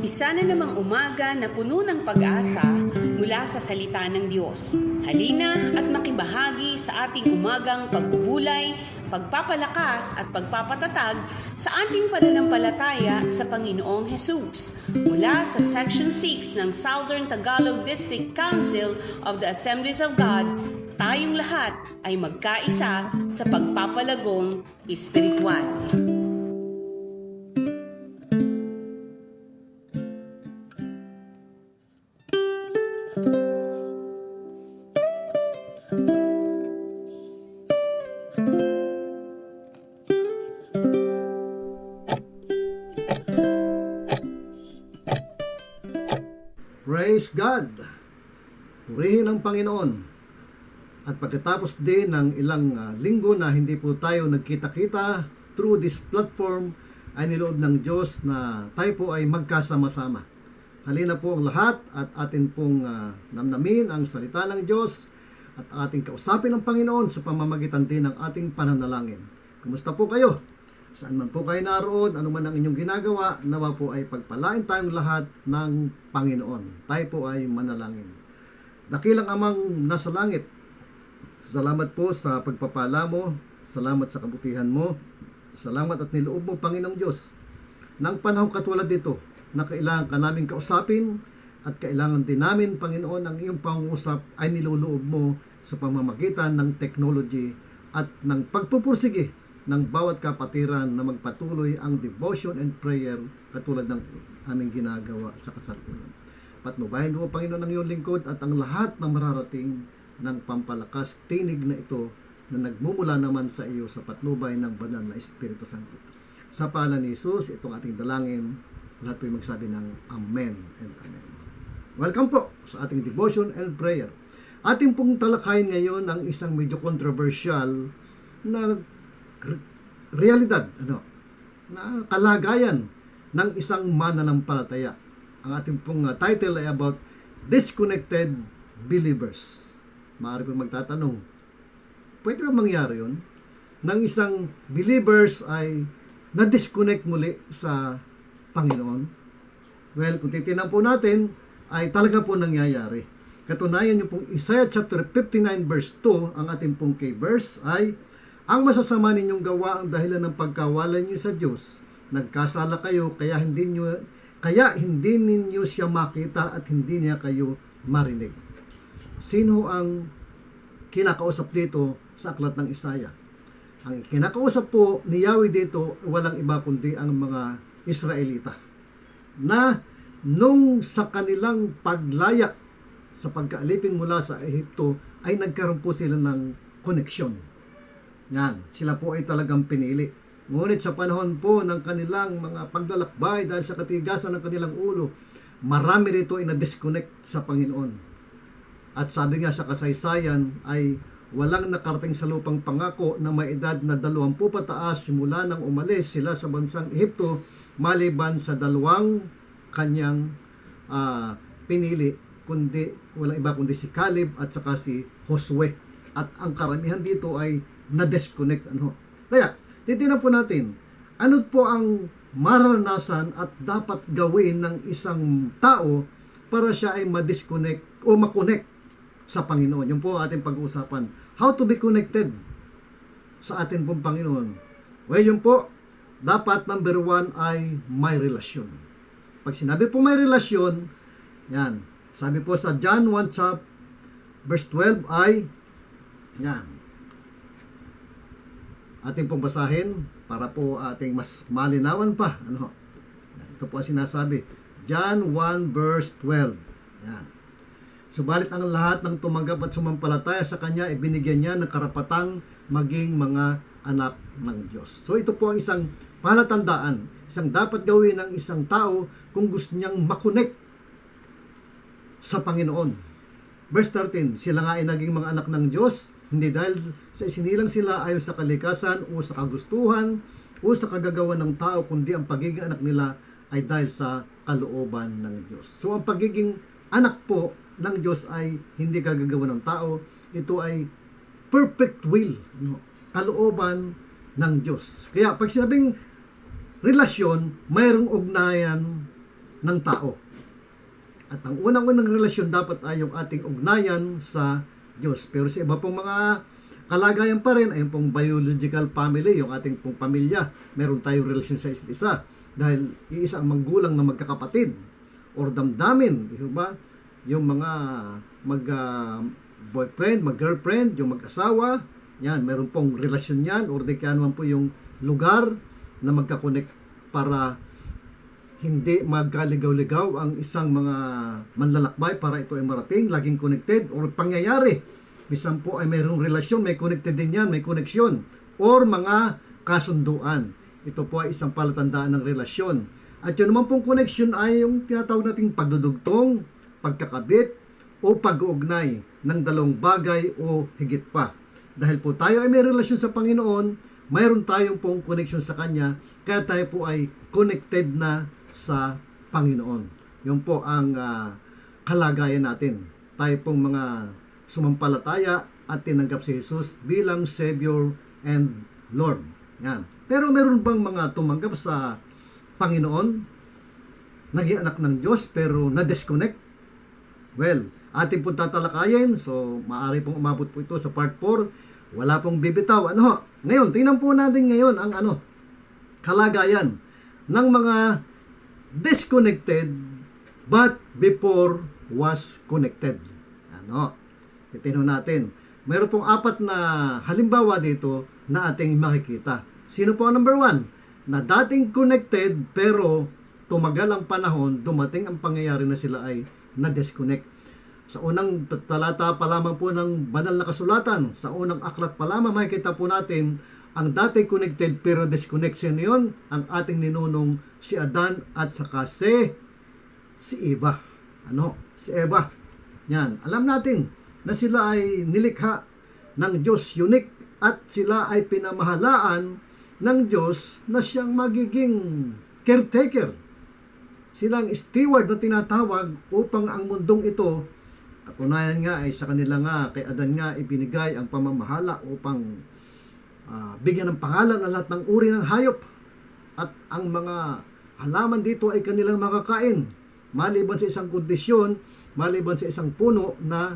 Isa na namang umaga na puno ng pag-asa mula sa salita ng Diyos. Halina at makibahagi sa ating umagang pagbubulay, pagpapalakas at pagpapatatag sa ating pananampalataya sa Panginoong Hesus. Mula sa Section 6 ng Southern Tagalog District Council of the Assemblies of God, tayong lahat ay magkaisa sa pagpapalagong espiritual. Praise God! Purihin ang Panginoon. At pagkatapos din ng ilang linggo na hindi po tayo nagkita-kita through this platform, ay niloob ng Diyos na tayo po ay magkasama-sama. Halina po ang lahat at atin pong namnamin ang salita ng Diyos at ating kausapin ang Panginoon sa pamamagitan din ng ating pananalangin. Kumusta po kayo? Saan man po kayo naroon, ano man ang inyong ginagawa, nawa po ay pagpalain tayong lahat ng Panginoon. Tayo po ay manalangin. Dakilang Amang nasa langit, salamat po sa pagpapala mo, salamat sa kabutihan mo, salamat at niloob mo, Panginoong Diyos, ng panahon katulad dito, na kailangan ka namin kausapin at kailangan din namin, Panginoon, ang iyong pangusap ay niluloob mo sa pamamagitan ng technology at ng pagpupursige ng bawat kapatiran na magpatuloy ang devotion and prayer katulad ng aming ginagawa sa kasalukuyan. Patnubayan mo, Panginoon, ang iyong lingkod at ang lahat ng mararating ng pampalakas tinig na ito na nagmumula naman sa iyo sa patnubay ng banal na Espiritu Santo. Sa pangalan ni Jesus, itong ating dalangin, lahat po'y magsabi ng Amen and Amen. Welcome po sa ating devotion and prayer. Ating pong talakayin ngayon ang isang medyo controversial na realidad, na kalagayan ng isang mananampalataya. Ang ating pong title ay about disconnected believers. Maaari pong magtatanong, pwede ba mangyari yun? Nang isang believers ay na-disconnect muli sa Panginoon? Well, kung titinan po natin, ay talaga po nangyayari. Katunayan niyo pong Isaiah chapter 59 verse 2, ang ating pong key verse ay, ang masasama ninyong gawa ang dahilan ng pagkawalan niyo sa Diyos. Nagkasala kayo, kaya hindi ninyo siya makita at hindi niya kayo marinig. Sino ang kinakausap dito sa aklat ng Isaiah? Ang kinakausap po ni Yahweh dito, walang iba kundi ang mga Israelita, na nung sa kanilang paglaya sa pagkaalipin mula sa Ehipto, ay nagkaroon po sila ng koneksyon. Yan, sila po ay talagang pinili. Ngunit sa panahon po ng kanilang mga paglalakbay dahil sa katigasan ng kanilang ulo, marami rito ay na-disconnect sa Panginoon. At sabi nga sa kasaysayan ay walang nakarating sa lupang pangako na may edad na 20 pataas simula nang umalis sila sa bansang Ehipto, maliban sa dalawang kanyang pinili, kundi walang iba kundi si Caleb at saka si Josue. At ang karamihan dito ay na-disconnect. Kaya, titignan po natin, ano po ang maranasan at dapat gawin ng isang tao para siya ay ma-disconnect o ma-connect sa Panginoon. Yun po ang ating pag-uusapan. How to be connected sa ating pong Panginoon. Well, yun po, dapat number 1 ay may relasyon. Pag sinabi po may relasyon, yan, sabi po sa John 1 verse 12 ay, yan, ating pong basahin para po ating mas malinawan pa. Ito po ang sinasabi. John 1 verse 12. Yan. Subalit ang lahat ng tumanggap at sumampalataya sa Kanya, ibinigyan niya ng karapatang maging mga anak ng Diyos. So ito po ang isang palatandaan, isang dapat gawin ng isang tao kung gusto niyang makonect sa Panginoon. Verse 13, sila nga ay naging mga anak ng Diyos, hindi dahil sa isinilang sila ayon sa kalikasan o sa kagustuhan o sa kagagawa ng tao, kundi ang pagiging anak nila ay dahil sa kalooban ng Diyos. So ang pagiging anak po ng Diyos ay hindi kagagawa ng tao, ito ay perfect will, kalooban ng Diyos. Kaya pag sinabing relasyon, mayroong ugnayan ng tao. At ang unang-unang relasyon dapat ay yung ating ugnayan sa Diyos. Pero sa iba pong mga kalagayan pa rin, ay pong biological family, yung ating pong pamilya, meron tayong relasyon sa isa't isa. Dahil iisa ang manggulang na magkakapatid or damdamin, di ba? Yung mga boyfriend, mag-girlfriend, yung mag-asawa, yan, meron pong relasyon yan, or di kaya naman po yung lugar na magkakonect para hindi magkaligaw-ligaw ang isang mga manlalakbay para ito ay marating, laging connected, or pangyayari. Bisan po ay mayroong relasyon, may connected din yan, may connection, or mga kasunduan. Ito po ay isang palatandaan ng relasyon. At yun naman pong connection ay yung tinatawag nating pagdudugtong, pagkakabit, o pag-uugnay ng dalawang bagay o higit pa. Dahil po tayo ay may relasyon sa Panginoon, mayroon tayong pong connection sa Kanya, kaya tayo po ay connected na sa Panginoon. Yun po ang kalagayan natin. Tayo pong mga sumampalataya at tinanggap si Jesus bilang Savior and Lord. Yan. Pero meron bang mga tumanggap sa Panginoon, naging anak ng Diyos, pero na-disconnect? Well, ating pong tatalakayin, so maaari pong umabot po ito sa part 4. Wala pong bibitaw. Ngayon, tingnan po natin ngayon ang kalagayan ng mga disconnected but before was connected. Tingnan natin. Meron pong 4 na halimbawa dito na ating makikita. Sino po ang number 1? Na dating connected pero tumagal ang panahon, dumating ang pangyayari na sila ay na-disconnect. Sa unang talata pa lamang po ng banal na kasulatan, sa unang aklat pa lamang makikita po natin ang dati connected pero disconnect. Sino yun? Ang ating ninunong si Adan at saka si Eva. Si Eva. Yan. Alam natin na sila ay nilikha ng Diyos, unique, at sila ay pinamahalaan ng Diyos na siyang magiging caretaker. Silang steward na tinatawag upang ang mundong ito, katunayan nga ay sa kanila nga, kay Adan nga ibinigay ang pamamahala upang bigyan ng pangalan ang lahat ng uri ng hayop, at ang mga halaman dito ay kanilang makakain maliban sa isang kondisyon, maliban sa isang puno na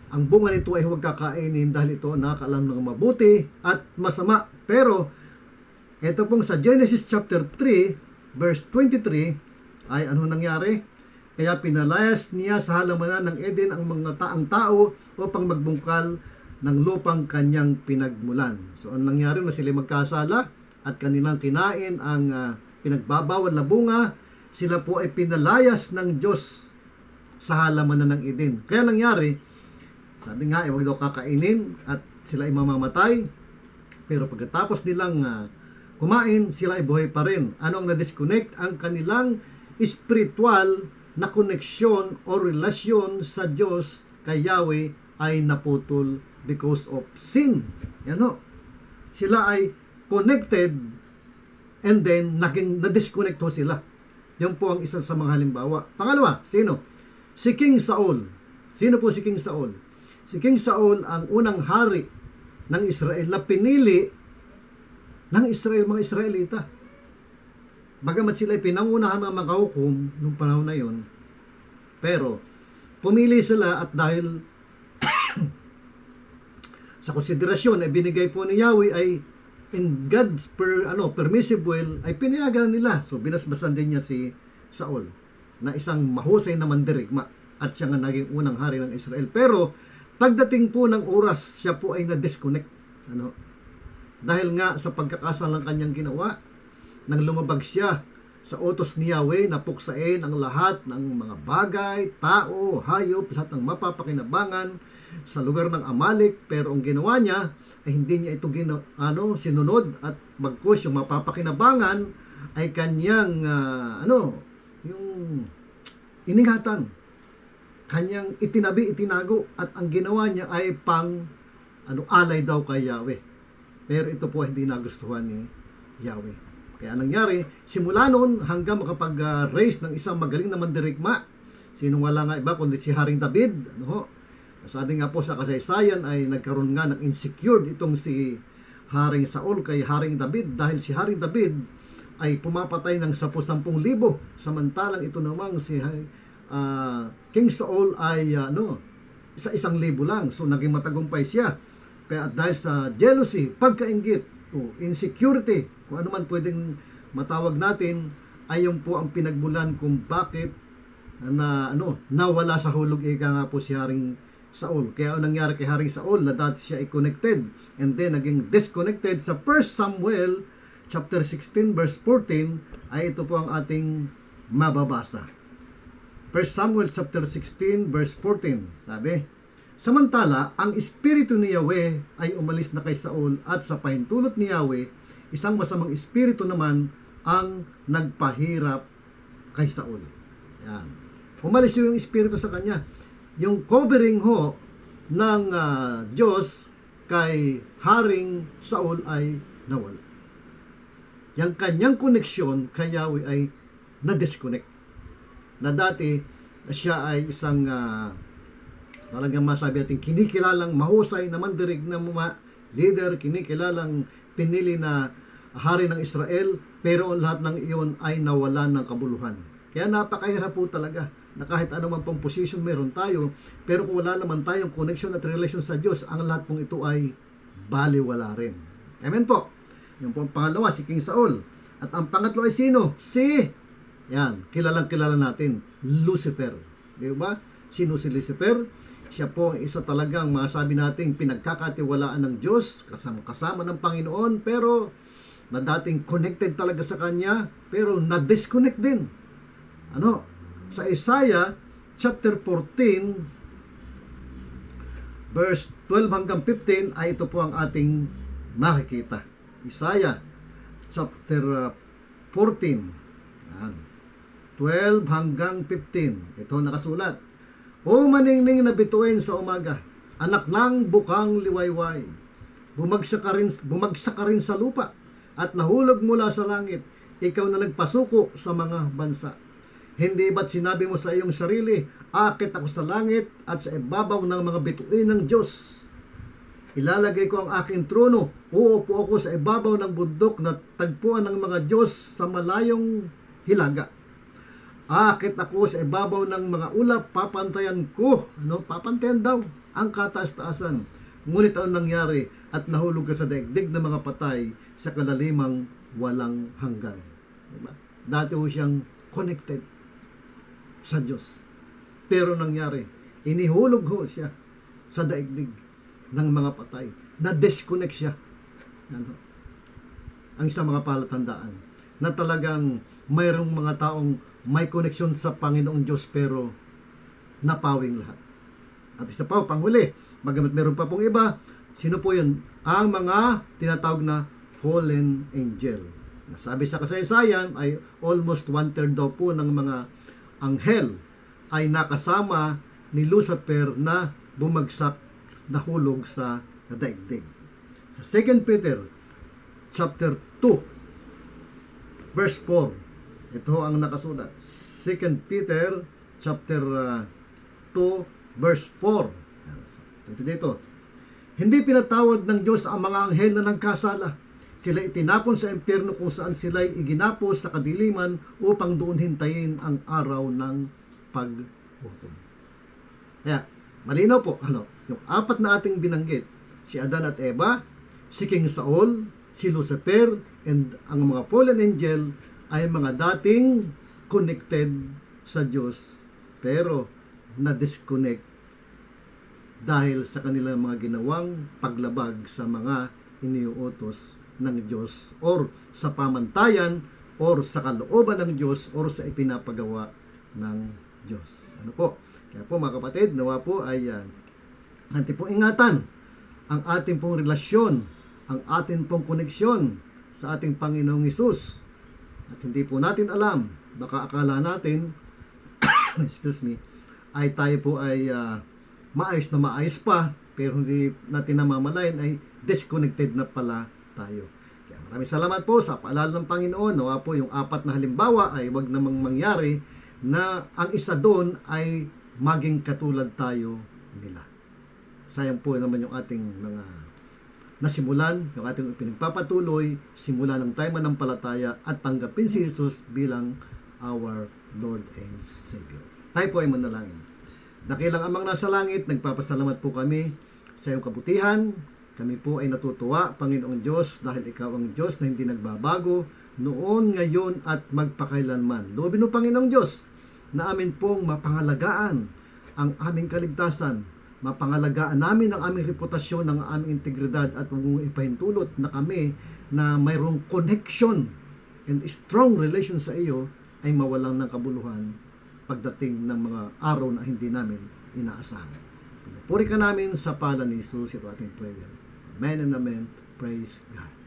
ang bunga nito ay huwag kakainin dahil ito nakakaalam ng mabuti at masama. Pero ito pong sa Genesis chapter 3 verse 23 ay ano nangyari? Kaya pinalayas niya sa halamanan ng Eden ang mga taang tao upang magbungkal ng lupang kanyang pinagmulan. So, ang nangyari na sila magkasala at kanilang kinain ang pinagbabawal na bunga, sila po ay pinalayas ng Diyos sa halamanan ng Eden. Kaya nangyari, sabi nga, huwag daw kakainin at sila ay mamamatay. Pero pagkatapos nilang kumain, sila ay buhay pa rin. Ano ang na-disconnect? Ang kanilang spiritual na koneksyon o relasyon sa Diyos kay Yahweh ay naputol because of sin. Sila ay connected and then naging na-disconnect ho sila. Yan po ang isa sa mga halimbawa. Pangalawa, sino? Si King Saul. Sino po si King Saul? Si King Saul ang unang hari ng Israel na pinili ng Israel, mga Israelita. Bagamat sila ay pinangunahan ng mga hukom noong panahon na yon, pero pumili sila at dahil sa konsiderasyon na binigay po ni Yahweh ay in God's permissive will ay pinayagan nila. So binasbasan din niya si Saul na isang mahusay na mandirigma at siya nga naging unang hari ng Israel. Pero pagdating po ng oras, siya po ay na-disconnect. Dahil nga sa pagkakasala ng kanyang ginawa, nang lumabag siya sa utos ni Yahweh na puksain ang lahat ng mga bagay, tao, hayop, lahat ng mapapakinabangan sa lugar ng Amalek. Pero ang ginawa niya ay hindi niya ito sinunod, at bagkus yung mapapakinabangan ay kanyang yung iningatan, kanyang itinago, at ang ginawa niya ay alay daw kay Yahweh. Pero ito po hindi nagustuhan ni Yahweh. Kaya nangyari, simula noon hanggang makapag-raise ng isang magaling na mandirigma, sinong wala nga iba kundi si Haring David. Sabi nga po sa kasaysayan ay nagkaroon nga ng insecure itong si Haring Saul kay Haring David, dahil si Haring David ay pumapatay ng 10,000, samantalang ito namang si King Saul ay isa-1,000 lang. So naging matagumpay siya. Pero dahil sa jealousy, pagkainggit, o insecurity, kung ano man pwedeng matawag natin, ay yun po ang pinagmulan kung bakit nawala sa hulog ika nga po si Haring Saul. Kaya ang nangyari kay Haring Saul, na dati siya ay connected and then naging disconnected, sa 1 Samuel chapter 16 verse 14 ay ito po ang ating mababasa. 1 Samuel chapter 16 verse 14, sabi, samantala, ang espiritu ni Yahweh ay umalis na kay Saul, at sa pahintulot ni Yahweh, isang masamang espiritu naman ang nagpahirap kay Saul. Yan. Umalis yung espiritu sa kanya. Yung covering ho ng Diyos kay Haring Saul ay nawala. Yung kanyang koneksyon kay Yahweh ay na-disconnect. Na dati siya ay isang talagang masabi natin kinikilalang mahusay na mandirig na mga leader, kinikilalang pinili na hari ng Israel, pero lahat ng iyon ay nawalan ng kabuluhan. Kaya napakahirap po talaga na kahit anumang pong position meron tayo, pero kung wala naman tayong connection at relation sa Diyos, ang lahat pong ito ay baliwala rin. Amen po. Yung pong pangalawa, si King Saul. At ang pangatlo ay sino? Kilalang kilala natin, Lucifer. Di ba? Sino si Lucifer? Siya po ang isa talagang masabi natin pinagkakatiwalaan ng Diyos, kasama ng Panginoon, pero na dating connected talaga sa Kanya, pero na-disconnect din. Sa Isaiah chapter 14 verse 12 hanggang 15 ay ito po ang ating makikita. Isaiah chapter 14 12 hanggang 15. Ito nakasulat. O maningning na bituin sa umaga, anak ng bukang liwayway, bumagsak ka rin sa lupa, at nahulog mula sa langit, ikaw na nagpasuko sa mga bansa. Hindi ba't sinabi mo sa iyong sarili, akit ako sa langit at sa ibabaw ng mga bituin ng Diyos? Ilalagay ko ang aking trono, uupo ako sa ibabaw ng bundok na tagpuan ng mga Diyos sa malayong hilaga. Akit ako sa ibabaw ng mga ulap, papantayan ko. Papantayan daw ang kataas-taasan. Ngunit ang nangyari, at nahulog ka sa daigdig ng mga patay sa kalalimang walang hanggan. Diba? Dati ho siyang connected sa Diyos. Pero nangyari, inihulog ho siya sa daigdig ng mga patay. Na-disconnect siya. Ang isang mga palatandaan na talagang mayroong mga taong may koneksyon sa Panginoong Diyos pero napawing lahat. At isa pa, panghuli, bagamat meron pa pong iba, sino po yun? Ang mga tinatawag na fallen angel. Nasabi sa kasaysayan ay almost 1/3 daw po ng mga anghel ay nakasama ni Lucifer na bumagsak, nahulog sa daigdig. Sa 2 Peter chapter 2 verse 4, ito ang nakasulat. 2 Peter chapter 2 verse 4. Ito dito. Hindi pinatawad ng Diyos ang mga anghel na nagkasala. Sila itinapon sa impyerno kung saan sila iginapos sa kadiliman upang doon hintayin ang araw ng paghukom. Kaya, malinaw po, yung apat na ating binanggit, si Adan at Eva, si King Saul, si Lucifer, and ang mga fallen angel ay mga dating connected sa Diyos, pero na-disconnect dahil sa kanilang mga ginawang paglabag sa mga iniuutos ng Diyos, or sa pamantayan, or sa kalooban ng Diyos, or sa ipinapagawa ng Diyos. Kaya po mga kapatid, nawa po ay ating pong ingatan ang ating pong relasyon, ang ating pong koneksyon sa ating Panginoong Hesus. At hindi po natin alam, baka akala natin excuse me, ay tayo po ay maayos pa, pero hindi natin namamalayan ay disconnected na pala tayo. Kaya maraming salamat po sa paalala ng Panginoon. Nawa po yung apat na halimbawa ay wag namang mangyari na ang isa doon ay maging katulad tayo nila. Sayang po naman yung ating mga nasimulan, yung ating pinagpapatuloy, simula ng tayo manampalataya at tanggapin si Jesus bilang our Lord and Savior. Tayo po ay manalangin. Dakilang Amang nasa langit, nagpapasalamat po kami sa iyong kabutihan. Kami po ay natutuwa, Panginoong Diyos, dahil Ikaw ang Diyos na hindi nagbabago noon, ngayon, at magpakailanman. Loobin mo, Panginoong Diyos, na amin pong mapangalagaan ang aming kaligtasan, mapangalagaan namin ang aming reputasyon, ang aming integridad, at huwag ipahintulot na kami na mayroong connection and strong relation sa iyo ay mawalang ng kabuluhan pagdating ng mga araw na hindi namin inaasahan. Pinupuri ka namin sa pala ni Jesus, ito ating prayer. Amen and amen. Praise God.